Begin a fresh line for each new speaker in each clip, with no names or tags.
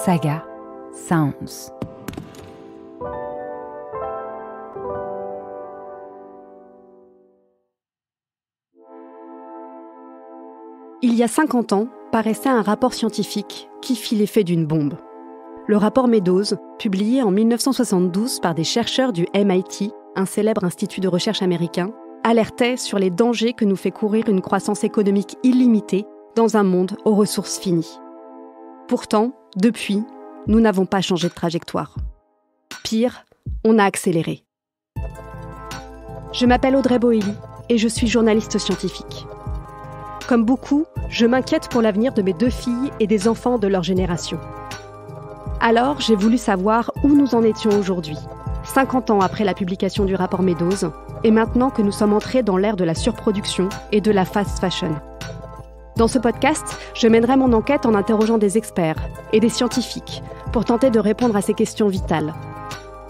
Saga Sounds.
Il y a 50 ans, paraissait un rapport scientifique qui fit l'effet d'une bombe. Le rapport Meadows, publié en 1972 par des chercheurs du MIT, un célèbre institut de recherche américain, alertait sur les dangers que nous fait courir une croissance économique illimitée dans un monde aux ressources finies. Pourtant, depuis, nous n'avons pas changé de trajectoire. Pire, on a accéléré. Je m'appelle Audrey Boelly et je suis journaliste scientifique. Comme beaucoup, je m'inquiète pour l'avenir de mes 2 filles et des enfants de leur génération. Alors, j'ai voulu savoir où nous en étions aujourd'hui, 50 ans après la publication du rapport Meadows, et maintenant que nous sommes entrés dans l'ère de la surproduction et de la fast fashion. Dans ce podcast, je mènerai mon enquête en interrogeant des experts et des scientifiques pour tenter de répondre à ces questions vitales.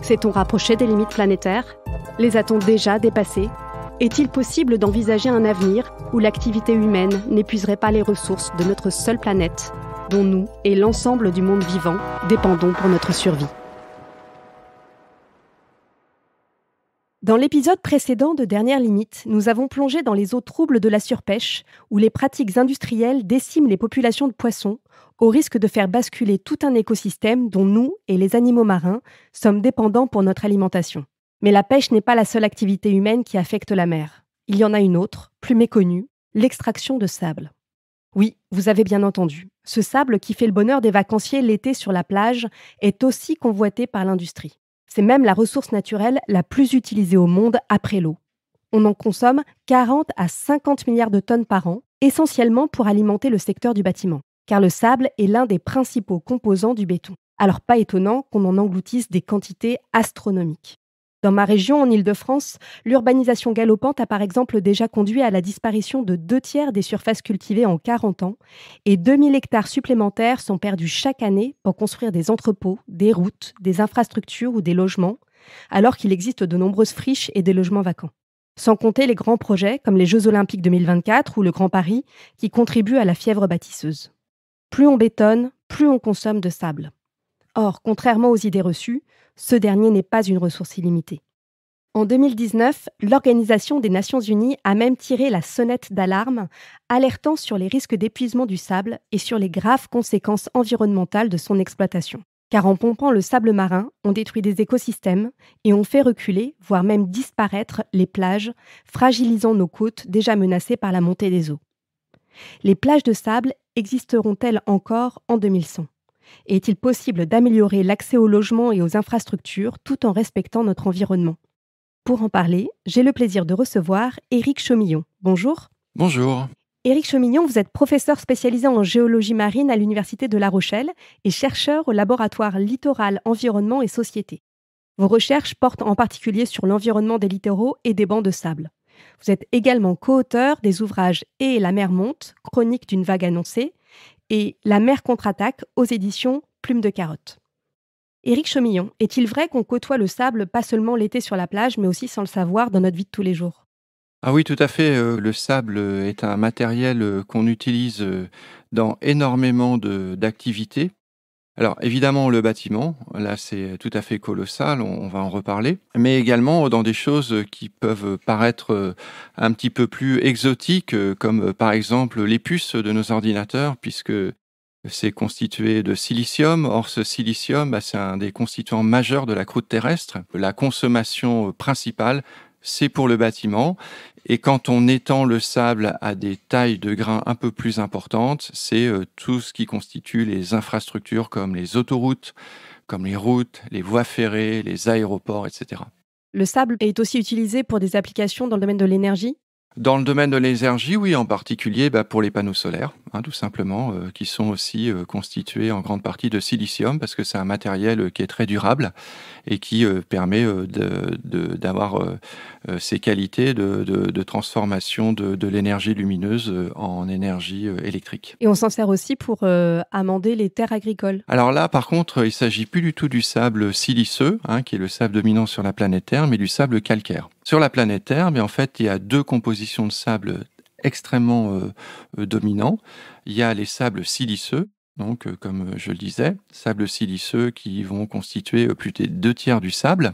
S'est-on rapproché des limites planétaires ? Les a-t-on déjà dépassées ? Est-il possible d'envisager un avenir où l'activité humaine n'épuiserait pas les ressources de notre seule planète, dont nous et l'ensemble du monde vivant dépendons pour notre survie ? Dans l'épisode précédent de Dernière Limite, nous avons plongé dans les eaux troubles de la surpêche, où les pratiques industrielles déciment les populations de poissons, au risque de faire basculer tout un écosystème dont nous et les animaux marins sommes dépendants pour notre alimentation. Mais la pêche n'est pas la seule activité humaine qui affecte la mer. Il y en a une autre, plus méconnue, l'extraction de sable. Oui, vous avez bien entendu. Ce sable qui fait le bonheur des vacanciers l'été sur la plage est aussi convoité par l'industrie. C'est même la ressource naturelle la plus utilisée au monde après l'eau. On en consomme 40 à 50 milliards de tonnes par an, essentiellement pour alimenter le secteur du bâtiment, car le sable est l'un des principaux composants du béton. Alors pas étonnant qu'on en engloutisse des quantités astronomiques. Dans ma région, en Île-de-France, l'urbanisation galopante a par exemple déjà conduit à la disparition de 2/3 des surfaces cultivées en 40 ans et 2000 hectares supplémentaires sont perdus chaque année pour construire des entrepôts, des routes, des infrastructures ou des logements, alors qu'il existe de nombreuses friches et des logements vacants. Sans compter les grands projets comme les Jeux Olympiques 2024 ou le Grand Paris qui contribuent à la fièvre bâtisseuse. Plus on bétonne, plus on consomme de sable. Or, contrairement aux idées reçues, ce dernier n'est pas une ressource illimitée. En 2019, l'Organisation des Nations Unies a même tiré la sonnette d'alarme, alertant sur les risques d'épuisement du sable et sur les graves conséquences environnementales de son exploitation. Car en pompant le sable marin, on détruit des écosystèmes et on fait reculer, voire même disparaître, les plages, fragilisant nos côtes déjà menacées par la montée des eaux. Les plages de sable existeront-elles encore en 2100 ? Et est-il possible d'améliorer l'accès aux logements et aux infrastructures tout en respectant notre environnement ? Pour en parler, j'ai le plaisir de recevoir Éric Chaumillon. Bonjour.
Bonjour.
Éric Chaumillon, vous êtes professeur spécialisé en géologie marine à l'Université de La Rochelle et chercheur au laboratoire Littoral, Environnement et Société. Vos recherches portent en particulier sur l'environnement des littoraux et des bancs de sable. Vous êtes également co-auteur des ouvrages Et la mer monte, chronique d'une vague annoncée, et La mer contre-attaque aux éditions Plume de Carotte. Éric Chaumillon, est-il vrai qu'on côtoie le sable pas seulement l'été sur la plage, mais aussi sans le savoir dans notre vie de tous les jours ?
Ah oui, tout à fait. Le sable est un matériel qu'on utilise dans énormément d'activités. Alors évidemment le bâtiment, là c'est tout à fait colossal, on va en reparler, mais également dans des choses qui peuvent paraître un petit peu plus exotiques, comme par exemple les puces de nos ordinateurs, puisque c'est constitué de silicium. Or ce silicium, c'est un des constituants majeurs de la croûte terrestre. La consommation principale, c'est pour le bâtiment. Et quand on étend le sable à des tailles de grains un peu plus importantes, c'est tout ce qui constitue les infrastructures comme les autoroutes, comme les routes, les voies ferrées, les aéroports, etc.
Le sable est aussi utilisé pour des applications dans le domaine de l'énergie ?
Dans le domaine de l'énergie, oui, en particulier pour les panneaux solaires, tout simplement, qui sont aussi constitués en grande partie de silicium, parce que c'est un matériel qui est très durable et qui permet d'avoir ces qualités de transformation de l'énergie lumineuse en énergie électrique.
Et on s'en sert aussi pour amender les terres agricoles.
Alors là, par contre, il ne s'agit plus du tout du sable siliceux, qui est le sable dominant sur la planète Terre, mais du sable calcaire. Sur la planète Terre, en fait, il y a 2 compositions de sable extrêmement dominants. Il y a les sables siliceux, donc comme je le disais, sables siliceux qui vont constituer plus des 2 tiers du sable,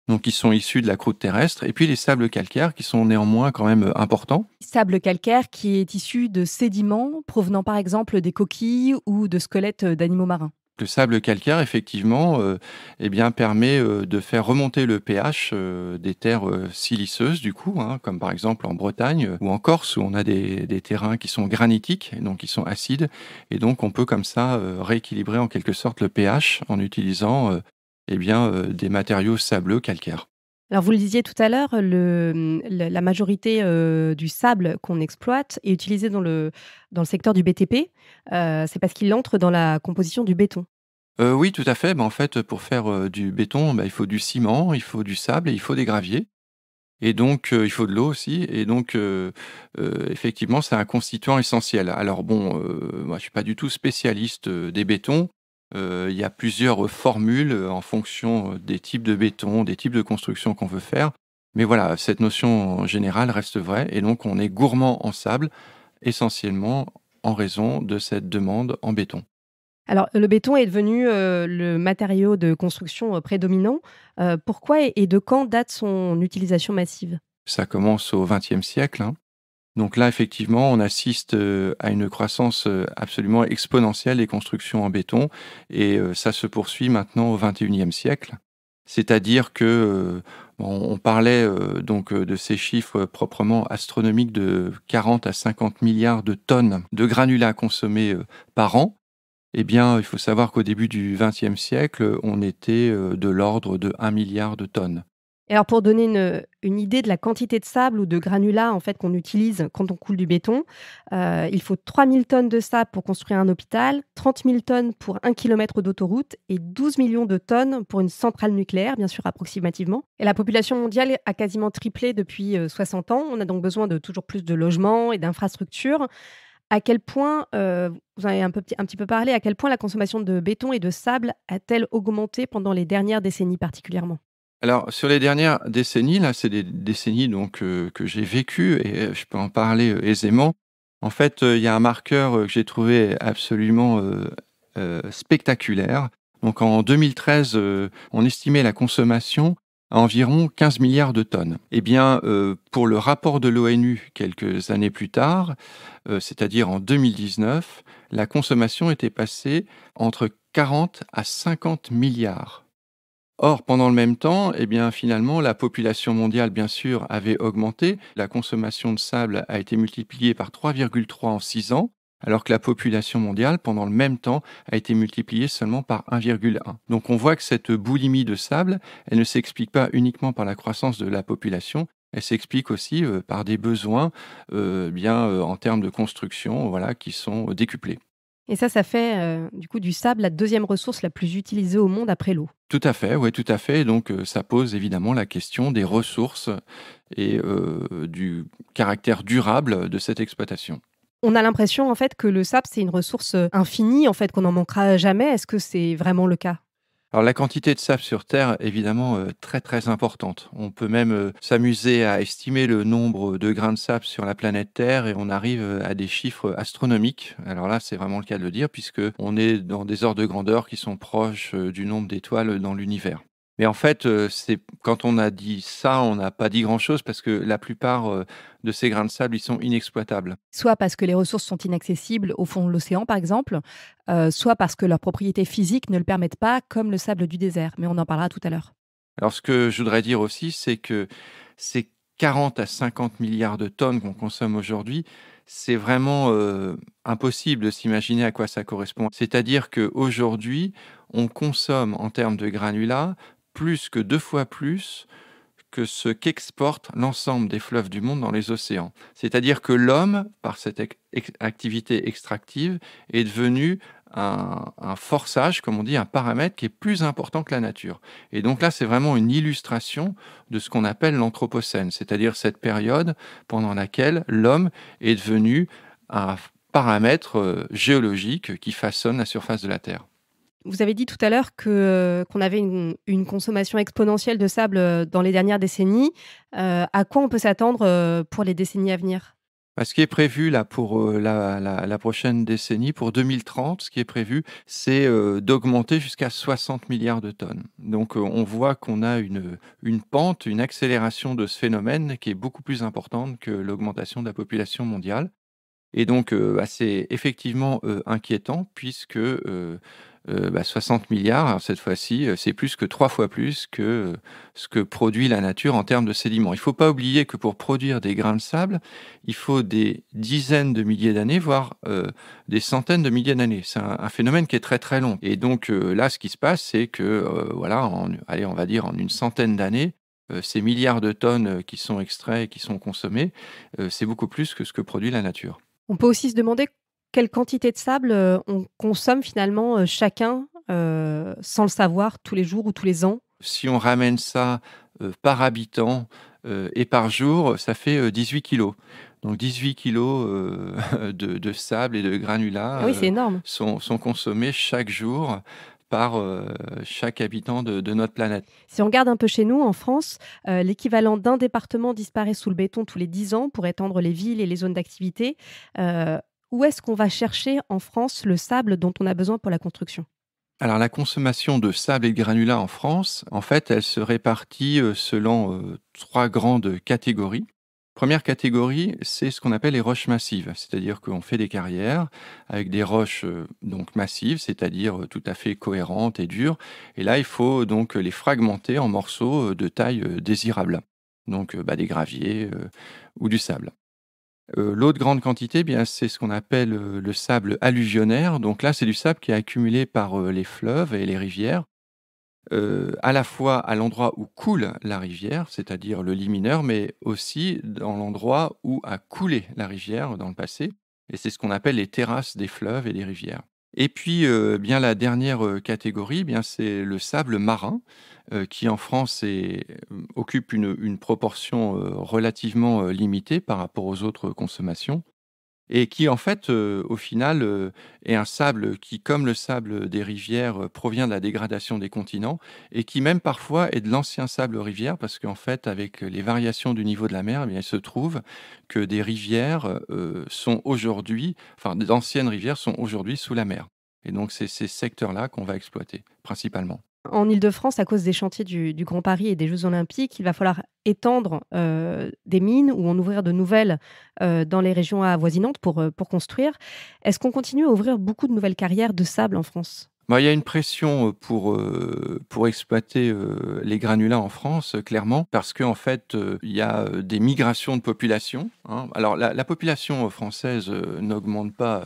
donc qui sont issus de la croûte terrestre, et puis les sables calcaires qui sont néanmoins quand même importants.
Sable calcaire qui est issu de sédiments provenant par exemple des coquilles ou de squelettes d'animaux marins.
Le sable calcaire, effectivement, eh bien, permet de faire remonter le pH des terres siliceuses, du coup, hein, comme par exemple en Bretagne ou en Corse, où on a des terrains qui sont granitiques, et donc qui sont acides. Et donc, on peut comme ça rééquilibrer en quelque sorte le pH en utilisant eh bien, des matériaux sableux calcaires.
Alors vous le disiez tout à l'heure, la majorité du sable qu'on exploite est utilisé dans le secteur du BTP. C'est parce qu'il entre dans la composition du béton.
Oui, tout à fait. En fait, pour faire du béton, il faut du ciment, il faut du sable et il faut des graviers. Et donc, il faut de l'eau aussi et donc, effectivement, c'est un constituant essentiel. Alors bon, moi, je suis pas du tout spécialiste, des bétons. Il y a plusieurs formules, en fonction, des types de béton, des types de construction qu'on veut faire. Mais voilà, cette notion générale reste vraie et donc on est gourmand en sable, essentiellement en raison de cette demande en béton.
Alors le béton est devenu, le matériau de construction, prédominant. Pourquoi et de quand date son utilisation massive?
Ça commence au XXe siècle, hein. Donc là, effectivement, on assiste, à une croissance, absolument exponentielle des constructions en béton et ça se poursuit maintenant au XXIe siècle. C'est-à-dire que, on parlait, donc, de ces chiffres proprement astronomiques de 40 à 50 milliards de tonnes de granulats consommés, par an. Eh bien, il faut savoir qu'au début du XXe siècle, on était, de l'ordre de 1 milliard de tonnes.
Et alors pour donner une idée de la quantité de sable ou de granulats en fait qu'on utilise quand on coule du béton, il faut 3 000 tonnes de sable pour construire un hôpital, 30 000 tonnes pour 1 kilomètre d'autoroute et 12 millions de tonnes pour une centrale nucléaire, bien sûr approximativement. Et la population mondiale a quasiment triplé depuis 60 ans. On a donc besoin de toujours plus de logements et d'infrastructures. À quel point, vous en avez un petit peu parlé, à quel point la consommation de béton et de sable a-t-elle augmenté pendant les dernières décennies particulièrement?
Alors, sur les dernières décennies, là, c'est des décennies donc que j'ai vécues et je peux en parler, aisément. En fait, il y a un marqueur, que j'ai trouvé absolument, spectaculaire. Donc en 2013, on estimait la consommation à environ 15 milliards de tonnes. Eh bien, pour le rapport de l'ONU quelques années plus tard, c'est-à-dire en 2019, la consommation était passée entre 40 à 50 milliards. Or, pendant le même temps, eh bien, finalement, la population mondiale, bien sûr, avait augmenté. La consommation de sable a été multipliée par 3,3 en 6 ans, alors que la population mondiale, pendant le même temps, a été multipliée seulement par 1,1. Donc on voit que cette boulimie de sable, elle ne s'explique pas uniquement par la croissance de la population, elle s'explique aussi par des besoins en termes de construction voilà, qui sont décuplés.
Et ça fait, du coup, du sable la deuxième ressource la plus utilisée au monde après l'eau.
Tout à fait, oui, tout à fait. Donc, ça pose évidemment la question des ressources et du caractère durable de cette exploitation.
On a l'impression, en fait, que le sable, c'est une ressource, infinie, en fait, qu'on n'en manquera jamais. Est-ce que c'est vraiment le cas?
Alors la quantité de sable sur Terre, évidemment, très, très importante. On peut même, s'amuser à estimer le nombre de grains de sable sur la planète Terre et on arrive, à des chiffres astronomiques. Alors là, c'est vraiment le cas de le dire puisque on est dans des ordres de grandeur qui sont proches, du nombre d'étoiles dans l'univers. Mais en fait, c'est quand on a dit ça, on n'a pas dit grand-chose parce que la plupart, de ces grains de sable, ils sont inexploitables.
Soit parce que les ressources sont inaccessibles au fond de l'océan, par exemple, soit parce que leurs propriétés physiques ne le permettent pas, comme le sable du désert, mais on en parlera tout à l'heure.
Alors ce que je voudrais dire aussi, c'est que ces 40 à 50 milliards de tonnes qu'on consomme aujourd'hui, c'est vraiment, impossible de s'imaginer à quoi ça correspond. C'est-à-dire qu'aujourd'hui, on consomme en termes de granulats plus que 2 fois plus que ce qu'exportent l'ensemble des fleuves du monde dans les océans. C'est-à-dire que l'homme, par cette activité extractive, est devenu un forçage, comme on dit, un paramètre qui est plus important que la nature. Et donc là, c'est vraiment une illustration de ce qu'on appelle l'anthropocène, c'est-à-dire cette période pendant laquelle l'homme est devenu un paramètre géologique qui façonne la surface de la Terre.
Vous avez dit tout à l'heure qu'on avait une consommation exponentielle de sable, dans les dernières décennies. À quoi on peut s'attendre, pour les décennies à venir?
Ce qui est prévu là pour, la prochaine décennie, pour 2030, ce qui est prévu, c'est, d'augmenter jusqu'à 60 milliards de tonnes. Donc, on voit qu'on a une pente, une accélération de ce phénomène qui est beaucoup plus importante que l'augmentation de la population mondiale. Et donc, c'est effectivement, inquiétant puisque, 60 milliards, alors cette fois-ci, c'est plus que 3 fois plus que, ce que produit la nature en termes de sédiments. Il ne faut pas oublier que pour produire des grains de sable, il faut des dizaines de milliers d'années, voire, des centaines de milliers d'années. C'est un phénomène qui est très, très long et donc, là, ce qui se passe, c'est que, voilà, on va dire en une centaine d'années, ces milliards de tonnes, qui sont extraits et qui sont consommés, c'est beaucoup plus que ce que produit la nature.
On peut aussi se demander quelle quantité de sable, on consomme finalement, chacun, sans le savoir tous les jours ou tous les ans.
Si on ramène ça, par habitant, et par jour, ça fait, 18 kilogrammes. Donc 18 kilogrammes de sable et de
Ah
granulats,
oui, c'est énorme.
sont consommés chaque jour par, chaque habitant de notre planète.
Si on regarde un peu chez nous, en France, l'équivalent d'un département disparaît sous le béton tous les 10 ans pour étendre les villes et les zones d'activité. Heu, Où est-ce qu'on va chercher en France le sable dont on a besoin pour la construction?
Alors la consommation de sable et de granulats en France, en fait, elle se répartit, selon, 3 grandes catégories. Première catégorie, c'est ce qu'on appelle les roches massives, c'est-à-dire qu'on fait des carrières avec des roches, donc massives, c'est-à-dire, tout à fait cohérentes et dures et là, il faut donc les fragmenter en morceaux, de taille, désirable. Donc, des graviers, ou du sable. L'autre grande quantité, bien, c'est ce qu'on appelle, le sable alluvionnaire. Donc là, c'est du sable qui est accumulé par, les fleuves et les rivières, à la fois à l'endroit où coule la rivière, c'est-à-dire le lit mineur, mais aussi dans l'endroit où a coulé la rivière dans le passé et c'est ce qu'on appelle les terrasses des fleuves et des rivières. Et puis, bien la dernière, catégorie, bien c'est le sable marin, qui en France occupe une proportion, relativement, limitée par rapport aux autres consommations et qui en fait, au final, est un sable qui, comme le sable des rivières, provient de la dégradation des continents et qui même parfois est de l'ancien sable rivière parce qu'en fait avec les variations du niveau de la mer, eh bien, il se trouve que des rivières, sont aujourd'hui d'anciennes rivières sont aujourd'hui sous la mer et donc c'est ces secteurs-là qu'on va exploiter principalement.
En Île-de-France, à cause des chantiers du Grand Paris et des Jeux olympiques, il va falloir étendre, des mines ou en ouvrir de nouvelles, dans les régions avoisinantes pour construire. Est-ce qu'on continue à ouvrir beaucoup de nouvelles carrières de sable en France?
Il y a une pression, pour exploiter, les granulats en France, clairement, parce qu'en fait, il y a, des migrations de population, hein. Alors la population, française, n'augmente pas,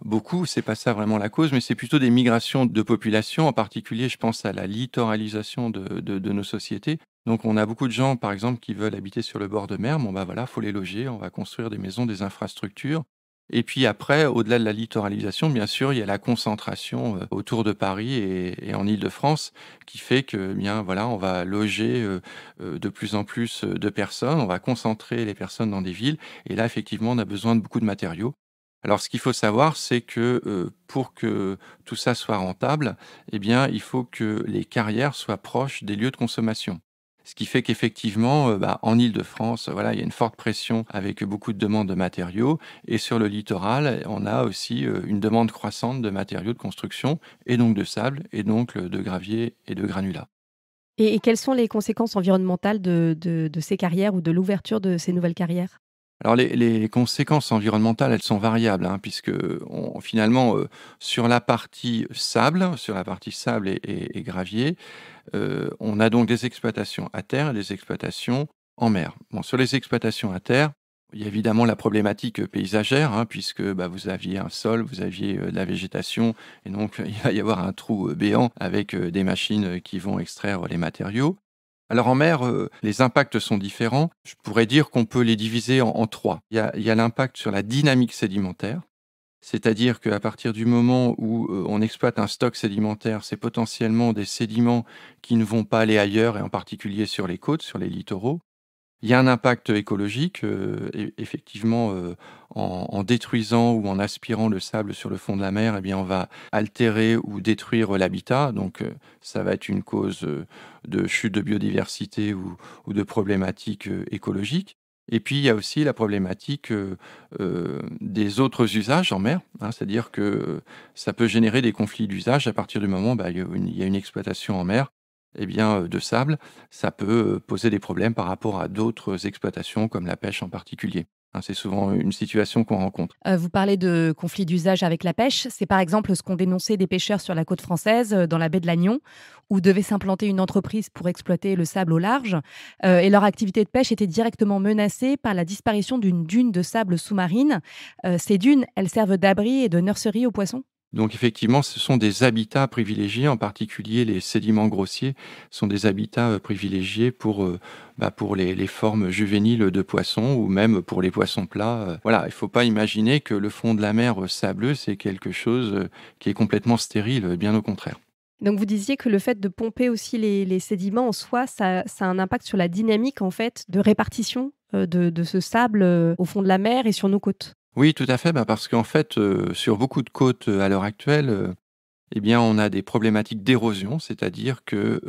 beaucoup, c'est pas ça vraiment la cause, mais c'est plutôt des migrations de population. En particulier, je pense à la littoralisation de nos sociétés. Donc on a beaucoup de gens, par exemple, qui veulent habiter sur le bord de mer. Bon, voilà, faut les loger, on va construire des maisons, des infrastructures et puis après, au-delà de la littoralisation, bien sûr, il y a la concentration, autour de Paris et en Île-de-France qui fait que, eh bien, voilà, on va loger, de plus en plus, de personnes, on va concentrer les personnes dans des villes et là, effectivement, on a besoin de beaucoup de matériaux. Alors ce qu'il faut savoir, c'est que, pour que tout ça soit rentable, eh bien, il faut que les carrières soient proches des lieux de consommation. Ce qui fait qu'effectivement, en Île-de-France, voilà, il y a une forte pression avec beaucoup de demandes de matériaux et sur le littoral, on a aussi, une demande croissante de matériaux de construction et donc de sable et donc, de gravier et de granulats.
Et quelles sont les conséquences environnementales de ces carrières ou de l'ouverture de ces nouvelles carrières?
Alors les conséquences environnementales, elles sont variables, hein, puisque on finalement, sur la partie sable et gravier, on a donc des exploitations à terre et des exploitations en mer. Bon, sur les exploitations à terre, il y a évidemment la problématique, paysagère, hein, puisque, vous aviez un sol, vous aviez, de la végétation et donc il va y avoir un trou, béant avec, des machines, qui vont extraire les matériaux. Alors en mer, les impacts sont différents. Je pourrais dire qu'on peut les diviser en 3. Il y a l'impact sur la dynamique sédimentaire, c'est-à-dire qu'à partir du moment où, on exploite un stock sédimentaire, c'est potentiellement des sédiments qui ne vont pas aller ailleurs et en particulier sur les côtes, sur les littoraux. Il y a un impact écologique, effectivement, en détruisant ou en aspirant le sable sur le fond de la mer, eh bien, on va altérer ou détruire l'habitat. Donc, ça va être une cause, de chute de biodiversité ou de problématiques, écologiques. Et puis, il y a aussi la problématique, des autres usages en mer, hein. C'est-à-dire que, ça peut générer des conflits d'usage à partir du moment, il y a une exploitation en mer, eh bien, de sable. Ça peut, poser des problèmes par rapport à d'autres exploitations comme la pêche en particulier, hein. C'est souvent une situation qu'on rencontre.
Vous parlez de conflits d'usage avec la pêche. C'est par exemple ce qu'ont dénoncé des pêcheurs sur la côte française, dans la baie de Lannion, où devait s'implanter une entreprise pour exploiter le sable au large. Et leur activité de pêche était directement menacée par la disparition d'une dune de sable sous-marine. Ces dunes, elles servent d'abri et de nurserie aux poissons?
Donc effectivement, ce sont des habitats privilégiés, en particulier les sédiments grossiers sont des habitats, privilégiés pour les formes juvéniles de poissons ou même pour les poissons plats, voilà, il ne faut pas imaginer que le fond de la mer, sableux, c'est quelque chose, qui est complètement stérile, bien au contraire.
Donc vous disiez que le fait de pomper aussi les sédiments en soi, ça a un impact sur la dynamique en fait de répartition, de ce sable, au fond de la mer et sur nos côtes?
Oui, tout à fait, parce qu'en fait, sur beaucoup de côtes, à l'heure actuelle, eh bien, on a des problématiques d'érosion, c'est-à-dire que,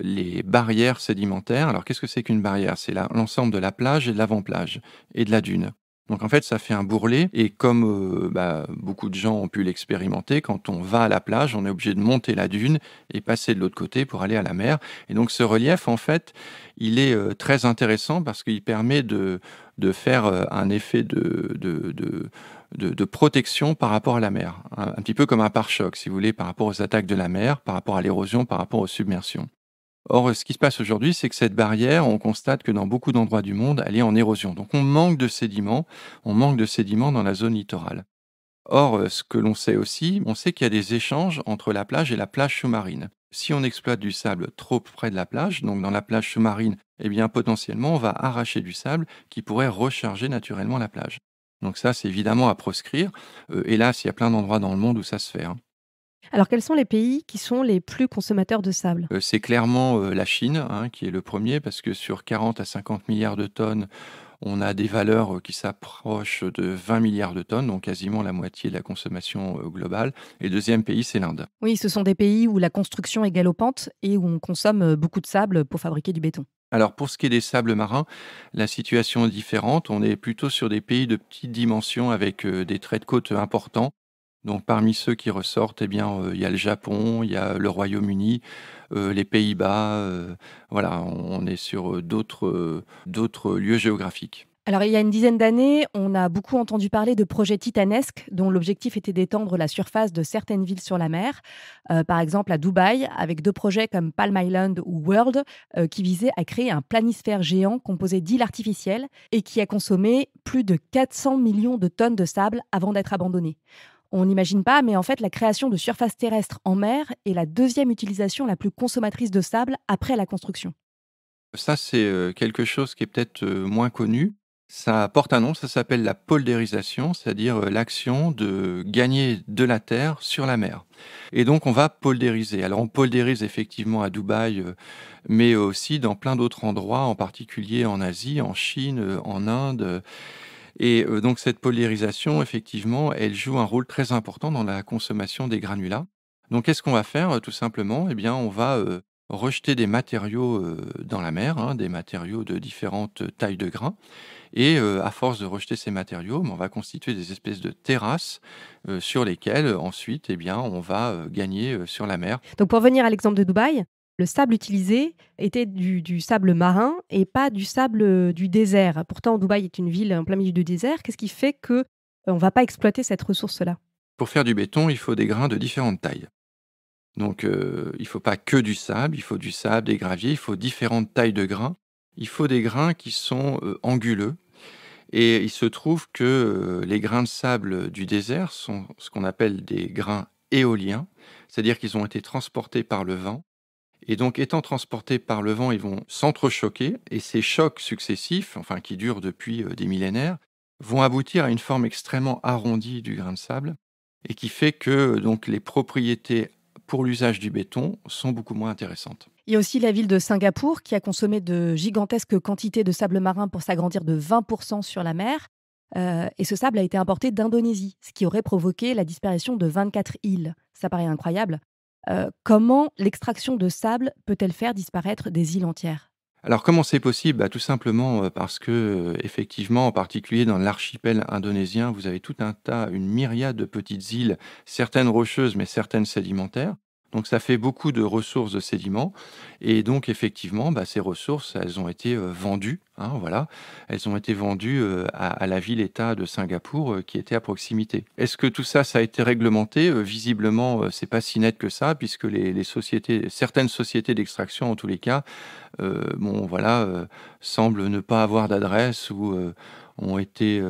les barrières sédimentaires alors qu'est-ce que c'est qu'une barrière? C'est l'ensemble de la plage et de l'avant-plage et de la dune. Donc en fait, ça fait un bourrelet et comme, beaucoup de gens ont pu l'expérimenter, quand on va à la plage, on est obligé de monter la dune et passer de l'autre côté pour aller à la mer et donc ce relief, en fait, il est, très intéressant parce qu'il permet de faire, un effet de protection par rapport à la mer. Un petit peu comme un pare-choc, si vous voulez, par rapport aux attaques de la mer, par rapport à l'érosion, par rapport aux submersions. Or, ce qui se passe aujourd'hui, c'est que cette barrière, on constate que dans beaucoup d'endroits du monde, elle est en érosion. Donc on manque de sédiments dans la zone littorale. Or, ce que l'on sait aussi, on sait qu'il y a des échanges entre la plage et la plage sous-marine. Si on exploite du sable trop près de la plage, donc dans la plage sous-marine, eh bien potentiellement on va arracher du sable qui pourrait recharger naturellement la plage. Donc ça, c'est évidemment à proscrire. Hélas, il y a plein d'endroits dans le monde où ça se fait, hein.
Alors quels sont les pays qui sont les plus consommateurs de sable?
C'est clairement, la Chine, hein, qui est le premier parce que sur 40 à 50 milliards de tonnes, on a des valeurs, qui s'approchent de 20 milliards de tonnes, donc quasiment la moitié de la consommation, globale et le 2e pays, c'est l'Inde.
Oui, ce sont des pays où la construction est galopante et où on consomme, beaucoup de sable pour fabriquer du béton.
Alors pour ce qui est des sables marins, la situation est différente. On est plutôt sur des pays de petite dimension avec, des traits de côte importants. Donc parmi ceux qui ressortent, eh bien, il y a le Japon, il y a le Royaume-Uni, les Pays-Bas, voilà, on est sur, d'autres lieux géographiques.
Alors il y a une dizaine d'années, on a beaucoup entendu parler de projets titanesques dont l'objectif était d'étendre la surface de certaines villes sur la mer. Par exemple à Dubaï, avec 2 projets comme Palm Island ou World, qui visaient à créer un planisphère géant composé d'îles artificielles et qui a consommé plus de 400 millions de tonnes de sable avant d'être abandonné. On n'imagine pas, mais en fait, la création de surfaces terrestres en mer est la deuxième utilisation la plus consommatrice de sable après la construction.
Ça, c'est, quelque chose qui est peut-être, moins connu. Ça porte un nom, ça s'appelle la poldérisation, c'est-à-dire, l'action de gagner de la terre sur la mer et donc on va poldériser. Alors on poldérise effectivement à Dubaï, mais aussi dans plein d'autres endroits, en particulier en Asie, en Chine, en Inde, et donc cette polymérisation, effectivement, elle joue un rôle très important dans la consommation des granulats. Donc qu'est-ce qu'on va faire, tout simplement? Eh bien, on va, rejeter des matériaux, dans la mer, hein, des matériaux de différentes tailles de grains et à force de rejeter ces matériaux, on va constituer des espèces de terrasses, sur lesquelles, ensuite, eh bien, on va, gagner, sur la mer.
Donc pour revenir à l'exemple de Dubaï, le sable utilisé était du sable marin et pas du sable, du désert. Pourtant, Dubaï est une ville en plein milieu du désert. Qu'est-ce qui fait que, on va pas exploiter cette ressource-là?
Pour faire du béton, il faut des grains de différentes tailles. Donc, il faut pas que du sable, il faut du sable, des graviers, il faut différentes tailles de grains. Il faut des grains qui sont, anguleux et il se trouve que, les grains de sable du désert sont ce qu'on appelle des grains éoliens, c'est-à-dire qu'ils ont été transportés par le vent et donc étant transportés par le vent, ils vont s'entrechoquer et ces chocs successifs, enfin qui durent depuis, des millénaires, vont aboutir à une forme extrêmement arrondie du grain de sable et qui fait que, donc les propriétés pour l'usage du béton sont beaucoup moins intéressantes.
Il y a aussi la ville de Singapour qui a consommé de gigantesques quantités de sable marin pour s'agrandir de 20% sur la mer. Et ce sable a été importé d'Indonésie, ce qui aurait provoqué la disparition de 24 îles. Ça paraît incroyable. Comment l'extraction de sable peut-elle faire disparaître des îles entières?
Alors comment c'est possible? Tout simplement, parce que, effectivement, en particulier dans l'archipel indonésien, vous avez tout un tas, une myriade de petites îles, certaines rocheuses, mais certaines sédimentaires. Donc ça fait beaucoup de ressources de sédiments et donc effectivement, ces ressources, elles ont été, vendues, hein, voilà. Elles ont été vendues, à la ville-État de Singapour, qui était à proximité. Est-ce que tout ça, ça a été réglementé? Visiblement, c'est pas si net que ça puisque les sociétés certaines sociétés d'extraction en tous les cas, bon voilà, semblent ne pas avoir d'adresse ou, ont été,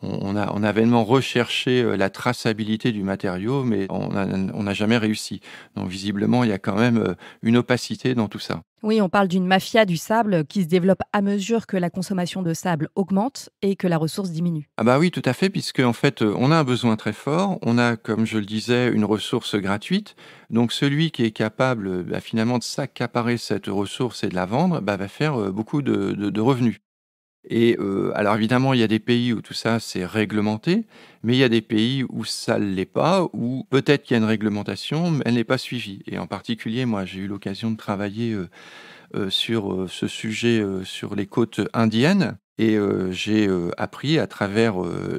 on a vainement recherché, la traçabilité du matériau, mais on n'a jamais réussi. Donc visiblement, il y a quand même, une opacité dans tout ça.
Oui, on parle d'une mafia du sable qui se développe à mesure que la consommation de sable augmente et que la ressource diminue.
Ah bah oui, tout à fait, puisque en fait, on a un besoin très fort. On a, comme je le disais, une ressource gratuite. Donc celui qui est capable, finalement de s'accaparer cette ressource et de la vendre, va faire, beaucoup de revenus. Et alors évidemment, il y a des pays où tout ça, c'est réglementé, mais il y a des pays où ça ne l'est pas, où peut-être qu'il y a une réglementation, mais elle n'est pas suivie. Et en particulier, moi, j'ai eu l'occasion de travailler, sur, ce sujet, sur les côtes indiennes et j'ai, appris à travers,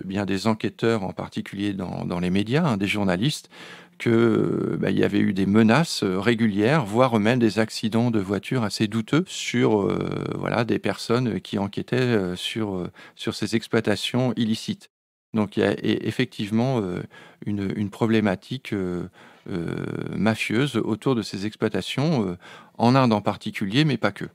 bien des enquêteurs, en particulier dans les médias, hein, des journalistes, que, il y avait eu des menaces, régulières, voire même des accidents de voitures assez douteux sur, voilà, des personnes qui enquêtaient, sur ces exploitations illicites. Donc il y a effectivement, une problématique, mafieuse autour de ces exploitations, en Inde en particulier, mais pas que.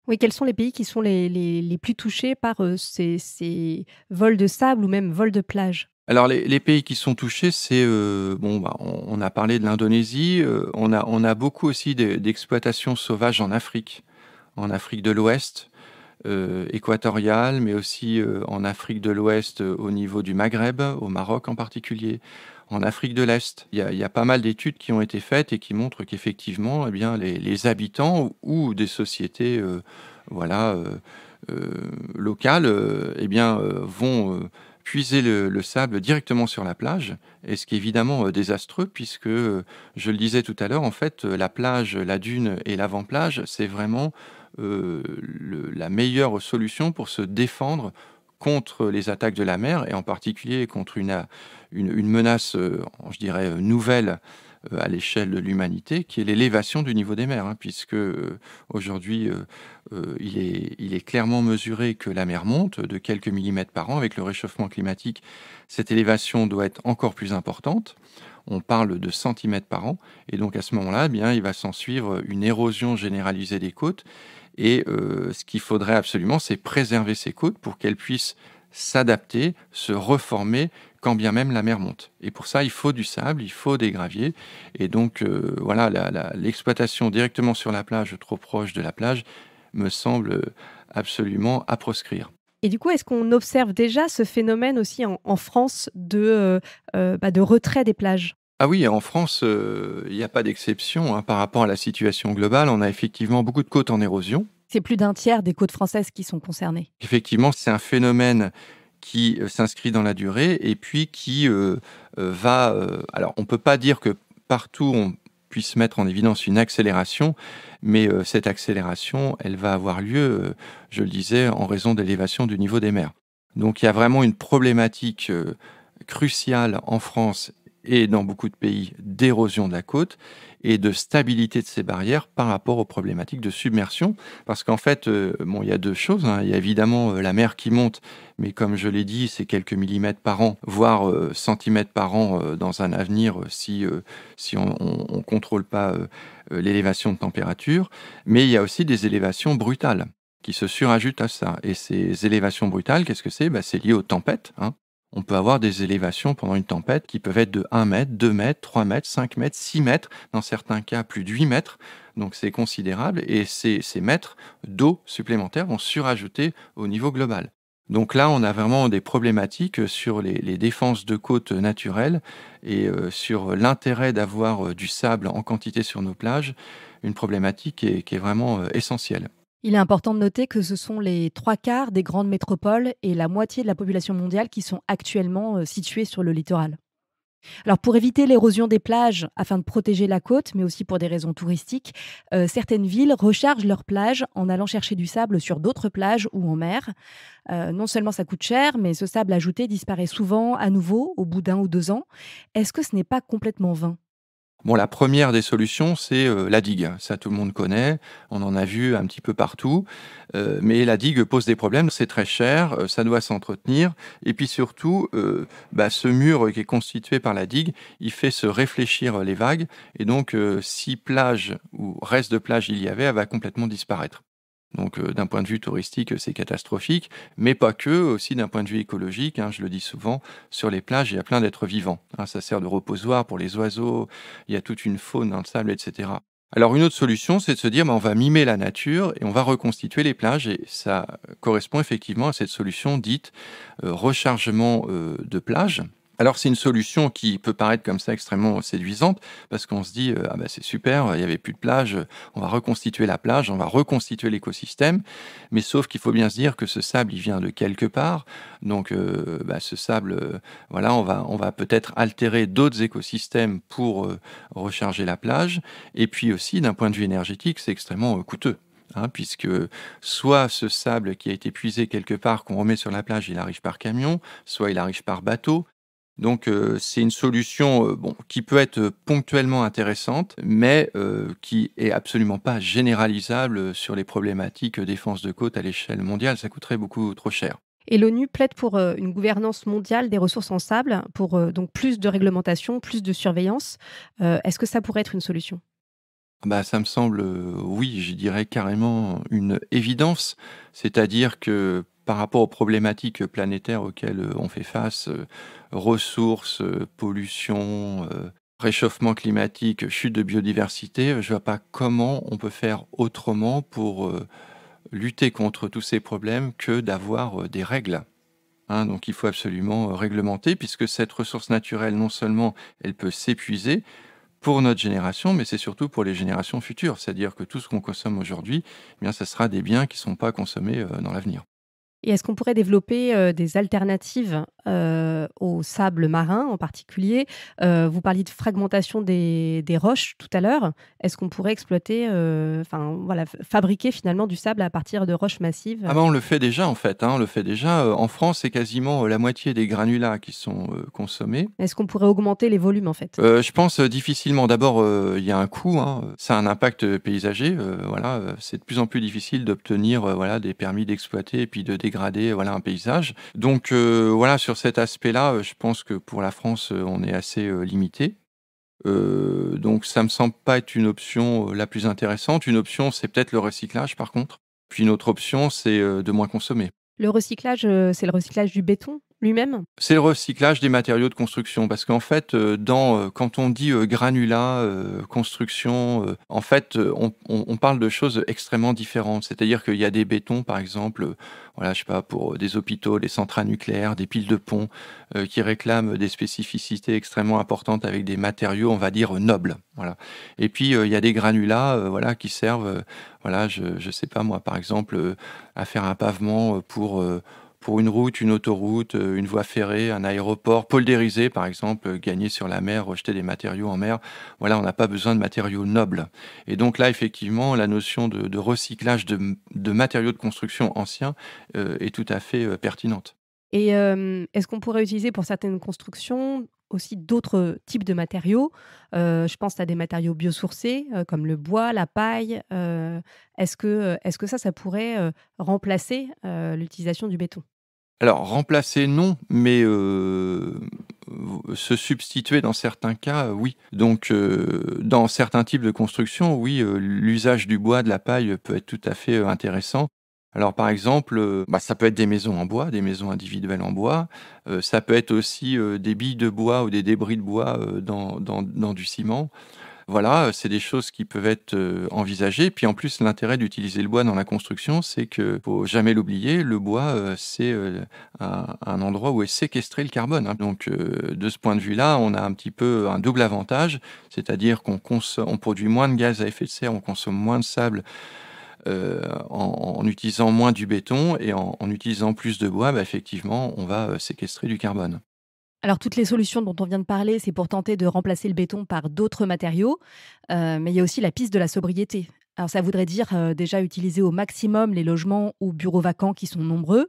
Oui, quels sont les pays qui sont les plus touchés par ces vols de sable ou même vols de plage?
Alors les pays qui sont touchés, c'est, bon, on a parlé de l'Indonésie, on a beaucoup aussi d'exploitations sauvages en Afrique de l'Ouest, équatoriale, mais aussi, en Afrique de l'Ouest, au niveau du Maghreb, au Maroc en particulier, en Afrique de l'Est. Il y a pas mal d'études qui ont été faites et qui montrent qu'effectivement, eh bien, les habitants ou des sociétés, voilà, locales, eh bien, vont, puiser le sable directement sur la plage et ce qui est évidemment, désastreux puisque, je le disais tout à l'heure, en fait, la plage, la dune et l'avant-plage, c'est vraiment, la meilleure solution pour se défendre contre les attaques de la mer et en particulier contre une menace, je dirais, nouvelle, à l'échelle de l'humanité, qui est l'élévation du niveau des mers, hein, puisque, aujourd'hui, il est clairement mesuré que la mer monte de quelques millimètres par an. Avec le réchauffement climatique, cette élévation doit être encore plus importante. On parle de centimètres par an et donc à ce moment-là, eh bien, il va s'ensuivre une érosion généralisée des côtes et ce qu'il faudrait absolument, c'est préserver ces côtes pour qu'elles puissent s'adapter, se reformer quand bien même la mer monte. Et pour ça, il faut du sable, il faut des graviers. Et donc, voilà, l'exploitation directement sur la plage, trop proche de la plage, me semble absolument à proscrire.
Et du coup, est-ce qu'on observe déjà ce phénomène aussi en France de retrait des plages?
Ah oui, en France, il n'y a pas d'exception, hein, par rapport à la situation globale. On a effectivement beaucoup de côtes en érosion.
C'est plus d'un tiers des côtes françaises qui sont concernées.
Effectivement, c'est un phénomène qui, s'inscrit dans la durée et puis qui, va, alors on ne peut pas dire que partout on puisse mettre en évidence une accélération, mais, cette accélération, elle va avoir lieu, je le disais, en raison d'élévation du niveau des mers. Donc il y a vraiment une problématique, cruciale en France et dans beaucoup de pays d'érosion de la côte et de stabilité de ces barrières par rapport aux problématiques de submersion. Parce qu'en fait, bon, il y a 2 choses, hein. Il y a évidemment, la mer qui monte, mais comme je l'ai dit, c'est quelques millimètres par an, voire, centimètres par an, dans un avenir, si on contrôle pas, l'élévation de température. Mais il y a aussi des élévations brutales qui se surajoutent à ça et ces élévations brutales, qu'est-ce que c'est? C'est lié aux tempêtes, hein. On peut avoir des élévations pendant une tempête qui peuvent être de 1 mètre, 2 mètres, 3 mètres, 5 mètres, 6 mètres, dans certains cas plus de 8 mètres. Donc c'est considérable et ces mètres d'eau supplémentaires vont surajouter au niveau global. Donc là, on a vraiment des problématiques sur les défenses de côtes naturelles et sur l'intérêt d'avoir du sable en quantité sur nos plages, une problématique qui est vraiment essentielle.
Il est important de noter que ce sont les 3/4 des grandes métropoles et la moitié de la population mondiale qui sont actuellement situées sur le littoral. Alors pour éviter l'érosion des plages, afin de protéger la côte, mais aussi pour des raisons touristiques, certaines villes rechargent leurs plages en allant chercher du sable sur d'autres plages ou en mer. Non seulement ça coûte cher, mais ce sable ajouté disparaît souvent à nouveau au bout d'1 ou 2 ans. Est-ce que ce n'est pas complètement vain?
Bon, la première des solutions, c'est, la digue. Ça, tout le monde connaît, on en a vu un petit peu partout, mais la digue pose des problèmes, c'est très cher, ça doit s'entretenir et puis surtout, ce mur qui est constitué par la digue, il fait se réfléchir les vagues et donc si plage ou reste de plage il y avait, elle va complètement disparaître. Donc d'un point de vue touristique, c'est catastrophique, mais pas que, aussi d'un point de vue écologique, hein, je le dis souvent, sur les plages, il y a plein d'êtres vivants, hein, ça sert de reposoir pour les oiseaux, il y a toute une faune dans le sable, et cetera. Alors une autre solution, c'est de se dire, on va mimer la nature et on va reconstituer les plages et ça correspond effectivement à cette solution dite, rechargement, de plage. Alors c'est une solution qui peut paraître comme ça extrêmement séduisante parce qu'on se dit, «Ah bah, c'est super, il y avait plus de plage, on va reconstituer la plage, on va reconstituer l'écosystème». Mais sauf qu'il faut bien se dire que ce sable, il vient de quelque part. Donc ce sable, voilà, on va peut-être altérer d'autres écosystèmes pour, recharger la plage et puis aussi d'un point de vue énergétique, c'est extrêmement, coûteux, hein, puisque soit ce sable qui a été puisé quelque part qu'on remet sur la plage, il arrive par camion, soit il arrive par bateau. Donc c'est une solution, qui peut être ponctuellement intéressante, mais qui est absolument pas généralisable, sur les problématiques, défense de côte à l'échelle mondiale. Ça coûterait beaucoup trop cher.
Et l'ONU plaide pour une gouvernance mondiale des ressources en sable, pour donc plus de réglementation, plus de surveillance. Est-ce que ça pourrait être une solution?
Bah, ça me semble, oui, je dirais carrément une évidence. C'est-à-dire que par rapport aux problématiques planétaires auxquelles, on fait face, ressources, pollution, réchauffement climatique, chute de biodiversité, je vois pas comment on peut faire autrement pour, lutter contre tous ces problèmes que d'avoir, des règles, hein. Donc il faut absolument, réglementer puisque cette ressource naturelle, non seulement elle peut s'épuiser, pour notre génération, mais c'est surtout pour les générations futures. C'est-à-dire que tout ce qu'on consomme aujourd'hui, eh bien, ça sera des biens qui ne sont pas consommés dans l'avenir.
Et est-ce qu'on pourrait développer, des alternatives, au sable marin en particulier? Vous parliez de fragmentation des roches tout à l'heure. Est-ce qu'on pourrait exploiter, enfin voilà, fabriquer finalement du sable à partir de roches massives?
Ah ben, on le fait déjà en fait, hein, on le fait déjà. En France, c'est quasiment la moitié des granulats qui sont consommés.
Est-ce qu'on pourrait augmenter les volumes en fait?
Je pense difficilement. D'abord, il y a un coût, hein, ça a un impact paysager. Voilà, c'est de plus en plus difficile d'obtenir voilà, des permis d'exploiter et puis de dégrader voilà, un paysage. Donc voilà, sur cet aspect-là, je pense que pour la France, on est assez limité. Donc ça me semble pas être une option la plus intéressante. Une option, c'est peut-être le recyclage par contre. Puis une autre option, c'est de moins consommer.
Le recyclage, c'est le recyclage du béton lui-même?
C'est le recyclage des matériaux de construction parce qu'en fait, quand on dit, granulat, construction, en fait, on parle de choses extrêmement différentes. C'est-à-dire qu'il y a des bétons, par exemple, voilà, je sais pas, pour des hôpitaux, des centrales nucléaires, des piles de pont, qui réclament des spécificités extrêmement importantes avec des matériaux, on va dire, nobles, voilà. Et puis, il y a des granulats, voilà, qui servent, voilà, je sais pas moi, par exemple, à faire un pavement, pour une route, une autoroute, une voie ferrée, un aéroport, poldériser par exemple, gagner sur la mer, rejeter des matériaux en mer. Voilà, on n'a pas besoin de matériaux nobles et donc là, effectivement, la notion de recyclage de matériaux de construction anciens, est tout à fait, pertinente.
Et est-ce qu'on pourrait utiliser pour certaines constructions aussi d'autres types de matériaux? Je pense à des matériaux biosourcés, comme le bois, la paille. Est-ce que ça pourrait, remplacer, l'utilisation du béton?
Alors remplacer non, mais se substituer dans certains cas, oui. Donc dans certains types de construction, oui, l'usage du bois, de la paille peut être tout à fait, intéressant. Alors par exemple, ça peut être des maisons en bois, des maisons individuelles en bois, ça peut être aussi, des billes de bois ou des débris de bois, dans du ciment. Voilà, c'est des choses qui peuvent être, envisagées. Puis en plus, l'intérêt d'utiliser le bois dans la construction, c'est que, faut jamais l'oublier, le bois, c'est, un endroit où est séquestré le carbone, hein. Donc, de ce point de vue-là, on a un petit peu un double avantage, c'est-à-dire on produit moins de gaz à effet de serre, on consomme moins de sable, en utilisant moins du béton et en utilisant plus de bois, effectivement, on va, séquestrer du carbone.
Alors toutes les solutions dont on vient de parler, c'est pour tenter de remplacer le béton par d'autres matériaux, mais il y a aussi la piste de la sobriété. Alors ça voudrait dire déjà utiliser au maximum les logements ou bureaux vacants qui sont nombreux.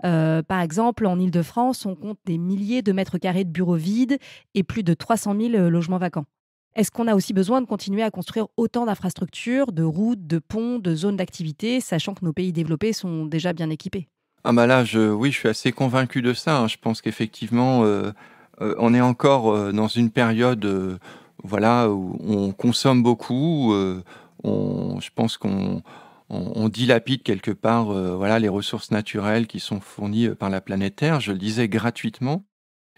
Par exemple, en Île-de-France, on compte des milliers de mètres carrés de bureaux vides et plus de 300 000 logements vacants. Est-ce qu'on a aussi besoin de continuer à construire autant d'infrastructures, de routes, de ponts, de zones d'activité, sachant que nos pays développés sont déjà bien équipés?
Ah bah là, oui, je suis assez convaincu de ça, hein. Je pense qu'effectivement, on est encore, dans une période, voilà, où on consomme beaucoup, je pense qu'on dilapide quelque part, voilà, les ressources naturelles qui sont fournies, par la planète Terre, je le disais, gratuitement.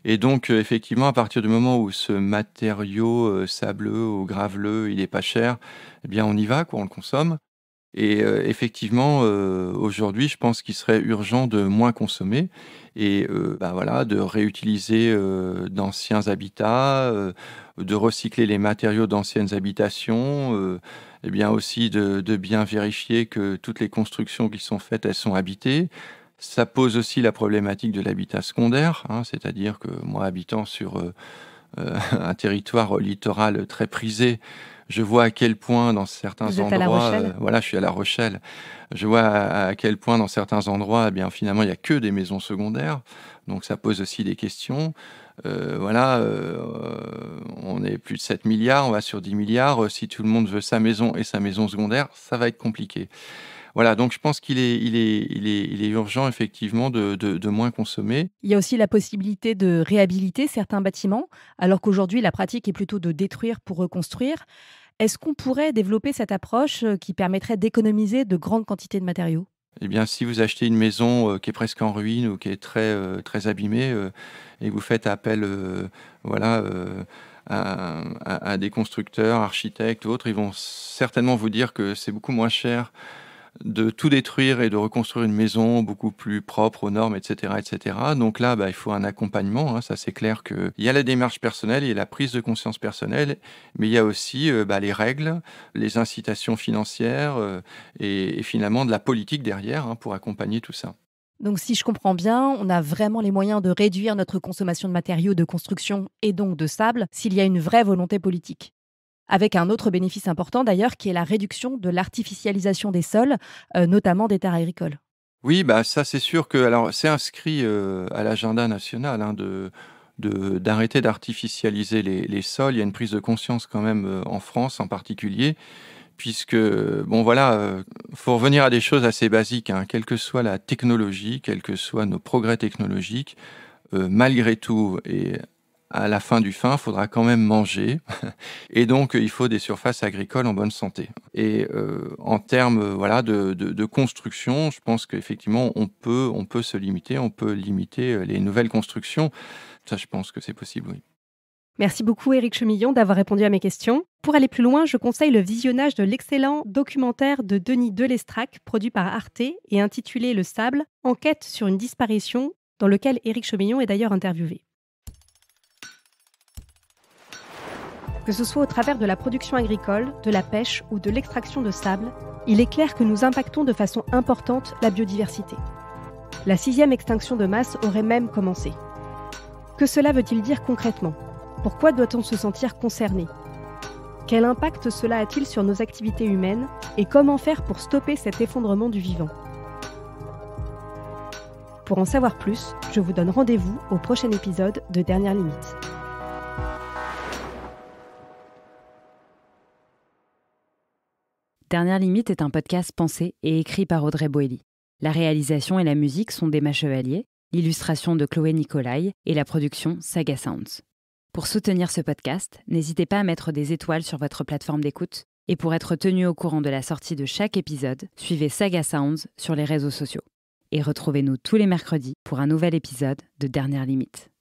Et donc, effectivement, à partir du moment où ce matériau, sableux ou graveleux, il est pas cher, eh bien, on y va, quoi, on le consomme. Et effectivement, aujourd'hui, je pense qu'il serait urgent de moins consommer et bah, voilà, de réutiliser, d'anciens habitats, de recycler les matériaux d'anciennes habitations, et bien aussi de bien vérifier que toutes les constructions qui sont faites, elles sont habitées. Ça pose aussi la problématique de l'habitat secondaire, hein, c'est-à-dire que moi, habitant sur, un territoire littoral très prisé, je vois à quel point dans certains
Vous êtes à La
endroits,
Rochelle?
voilà, je suis à La Rochelle. Je vois à quel point dans certains endroits, eh bien, finalement, il y a que des maisons secondaires, donc ça pose aussi des questions. Voilà, on est plus de 7 000 000 on va sur 10 000 000 si tout le monde veut sa maison et sa maison secondaire, ça va être compliqué. Voilà, donc je pense qu'il est urgent effectivement de moins consommer.
Il y a aussi la possibilité de réhabiliter certains bâtiments, alors qu'aujourd'hui la pratique est plutôt de détruire pour reconstruire. Est-ce qu'on pourrait développer cette approche qui permettrait d'économiser de grandes quantités de matériaux?
Eh bien, si vous achetez une maison, qui est presque en ruine ou qui est très abîmée, et que vous faites appel, voilà, à des constructeurs, architectes ou autres, ils vont certainement vous dire que c'est beaucoup moins cher de tout détruire et de reconstruire une maison beaucoup plus propre aux normes, et cetera, et cetera. Donc là, bah, il faut un accompagnement, hein, ça c'est clair qu'il y a la démarche personnelle, il y a la prise de conscience personnelle, mais il y a aussi, bah, les règles, les incitations financières, et finalement de la politique derrière, hein, pour accompagner tout ça.
Donc si je comprends bien, on a vraiment les moyens de réduire notre consommation de matériaux de construction et donc de sable s'il y a une vraie volonté politique. Avec un autre bénéfice important d'ailleurs qui est la réduction de l'artificialisation des sols, notamment des terres agricoles.
Oui, bah, ça c'est sûr que alors c'est inscrit, à l'agenda national, hein, d'arrêter d'artificialiser les sols. Il y a une prise de conscience quand même, en France en particulier, puisque, bon voilà, faut revenir à des choses assez basiques, hein. Quelle que soit la technologie, quels que soient nos progrès technologiques, malgré tout et à la fin du fin, il faudra quand même manger et donc il faut des surfaces agricoles en bonne santé et en termes, voilà, de construction, je pense qu'effectivement on peut se limiter, on peut limiter, les nouvelles constructions. Ça, je pense que c'est possible, oui.
Merci beaucoup Éric Chemillon d'avoir répondu à mes questions. Pour aller plus loin, je conseille le visionnage de l'excellent documentaire de Denis Delestrac, produit par Arte et intitulé Le Sable, enquête sur une disparition, dans lequel Éric Chemillon est d'ailleurs interviewé. Que ce soit au travers de la production agricole, de la pêche ou de l'extraction de sable, il est clair que nous impactons de façon importante la biodiversité. La 6e extinction de masse aurait même commencé. Que cela veut-il dire concrètement ? Pourquoi doit-on se sentir concerné ? Quel impact cela a-t-il sur nos activités humaines et comment faire pour stopper cet effondrement du vivant ? Pour en savoir plus, je vous donne rendez-vous au prochain épisode de Dernière Limite.
Dernière Limite est un podcast pensé et écrit par Audrey Boelly. La réalisation et la musique sont d'Emma Chevalier, l'illustration de Chloé Nicolai et la production Saga Sounds. Pour soutenir ce podcast, n'hésitez pas à mettre des étoiles sur votre plateforme d'écoute. Et pour être tenu au courant de la sortie de chaque épisode, suivez Saga Sounds sur les réseaux sociaux. Et retrouvez-nous tous les mercredis pour un nouvel épisode de Dernière Limite.